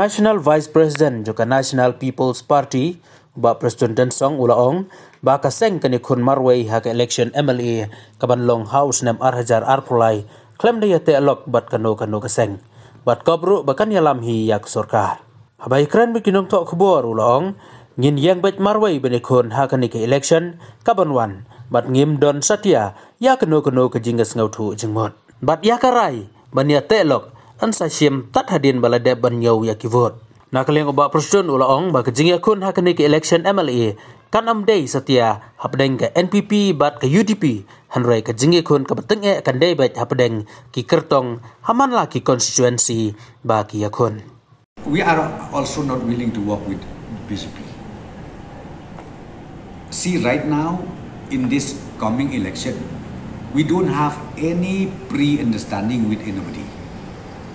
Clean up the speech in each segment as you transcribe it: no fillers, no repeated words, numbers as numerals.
National Vice President joka National People's Party ba Prestone dan song ulaong ba kaseng kani kun marway hak election MLA kaban long house nam arhajar arpulai klaim dia te alok bat kano kaseng bat kabru bakan yalam hi yak sorkar habai kran bikinong tok khbor ulaong ngin yang bet marway bani kun hakani ke election kaban wan bat ngim don satya ya kano ke jingas ngautu jingmot bat yakarai bania te alok ansa sim tat hadin balade banyau ya kivot nakaleng oba Prestone ulaong ba jingïakhun hakani ke election MLA kan amdei satya hapdeng ke NPP bat ke UDP hynrei ke jingïakhun ke beteng kan dei bet hapdeng ki kyrtong haman la ki constituency ba ki yakhun. We are also not willing to work with BJP. See, right now in this coming election we don't have any pre-understanding with anybody.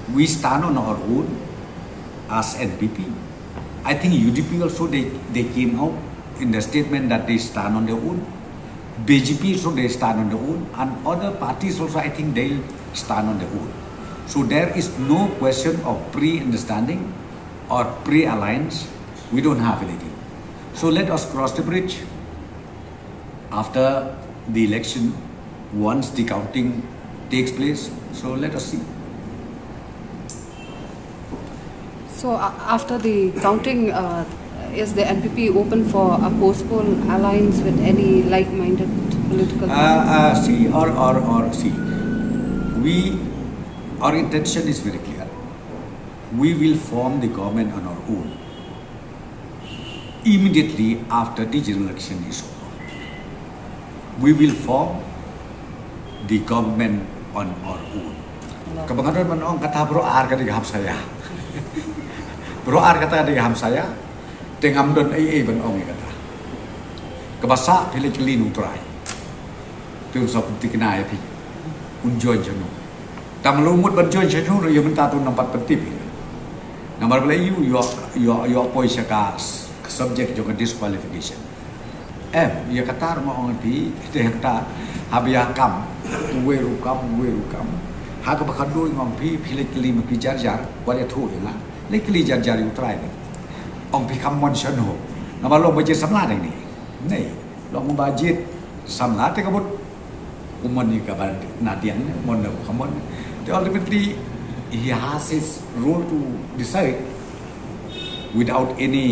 We stand on our own as NPP. I think UDP also they came out in the statement that they stand on their own. BJP also they stand on their own, and other parties also I think they stand on their own. So there is no question of pre-understanding or pre-alliance. We don't have anything. So let us cross the bridge after the election once the counting takes place. So let us see. So after the counting, is the NPP open for a postponed alliance with any like-minded political parties? See, our intention is very clear. We will form the government on our own immediately after the general election is over. We will form the government on our own. Kebangaran manong kata bro ar kata gaham saya. Bro ar kata dia ham saya, tengam don ban ong kata. Kebasa pilih kelin utrai. Tu sop tikna ya pi. Unjoin jenu. Tam lumut banjoin jenu yo minta tu nampak pentip. Nomor bela you appoint ka subject juga disqualification. Ya kata mau ngerti dia kata habia kam, we rukam. Hak bakadoi ngom pi pilih kelin pi jar boleh tu ya. Lấy cái ly jar jarอยู่ใต้นี่องพิคัมมอนชันโหนำมาลงไปเจสัมลาดนี่นี่ลงมาเจสัมลาดแต่ก็บุอุมันนี่กับนาเดียนมันเนี่ยคำมัน แต่ ultimately he has his role to decide without any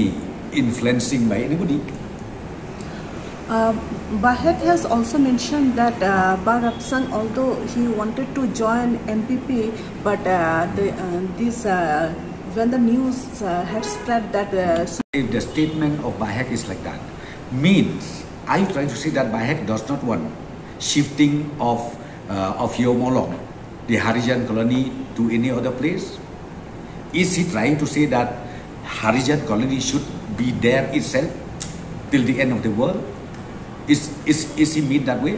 influencing by anybody. Bahek has also mentioned that Barapsang, although he wanted to join NPP, but when the news had spread that if the statement of Bahek is like that, means are you trying to say that Bahek does not want shifting of Yomolong, the Harijan colony, to any other place? Is he trying to say that Harijan colony should be there itself till the end of the world? Is he mean that way?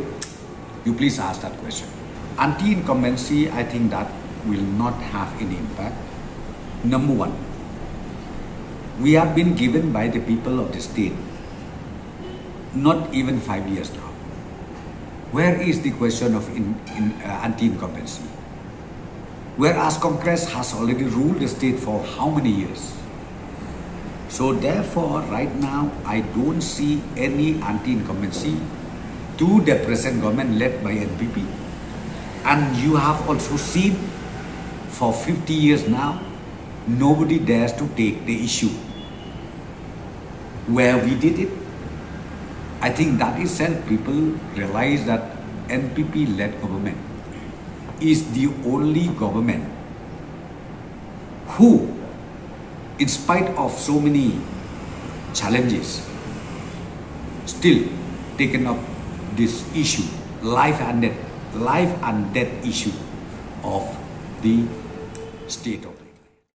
You please ask that question. Anti-incumbency, I think that will not have any impact. Number one, we have been given by the people of the state not even 5 years now. Where is the question of anti-incumbency? Whereas Congress has already ruled the state for how many years? So therefore, right now, I don't see any anti-incumbency to the present government led by NPP. And you have also seen for 50 years now, nobody dares to take the issue. Where we did it, I think that itself people realize that NPP-led government is the only government who, in spite of so many challenges, still taken up this issue, life and death issue of the state of